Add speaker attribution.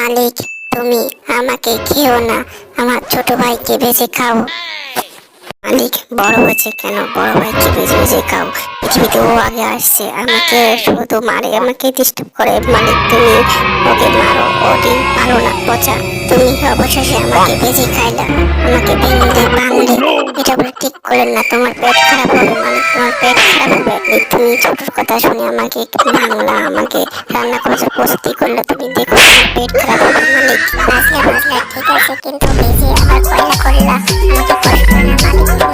Speaker 1: মালিক, তুমি আমাকে খেও না, আমার ছোট ভাইকে বেঁচে খাও। মালিক, বড় হয়েছে কেন, বড় ভাইকে বেঁচে বেঁচে খাও। পৃথিবীতে ও আগে আসছে, আমাকে শুধু মারে, আমাকে ডিস্টার্ব করে। মালিক, তুমি ওকে মারো, ওটি ভালো না, পচা। তুমি অবশেষে আমাকে বেঁচে খাইলা, আমাকে ভেঙে ভাঙলে, এটা বলে ঠিক করলেন না। তোমার পেট খারাপ হবে মালিক, তোমার পেট খারাপ হবে। তুমি ছোটর কথা শুনে আমাকে ভাঙলা, আমাকে রান্না করেছো, প্রস্তুতি করলে, তুমি দেখো তোমার পেট খারাপ হবে মালিক। বাঁচলা বাঁচলা ঠিক আছে, কিন্তু বেঁচে আবার কয়লা করলা, আমাকে কষ্ট হয় না মালিক।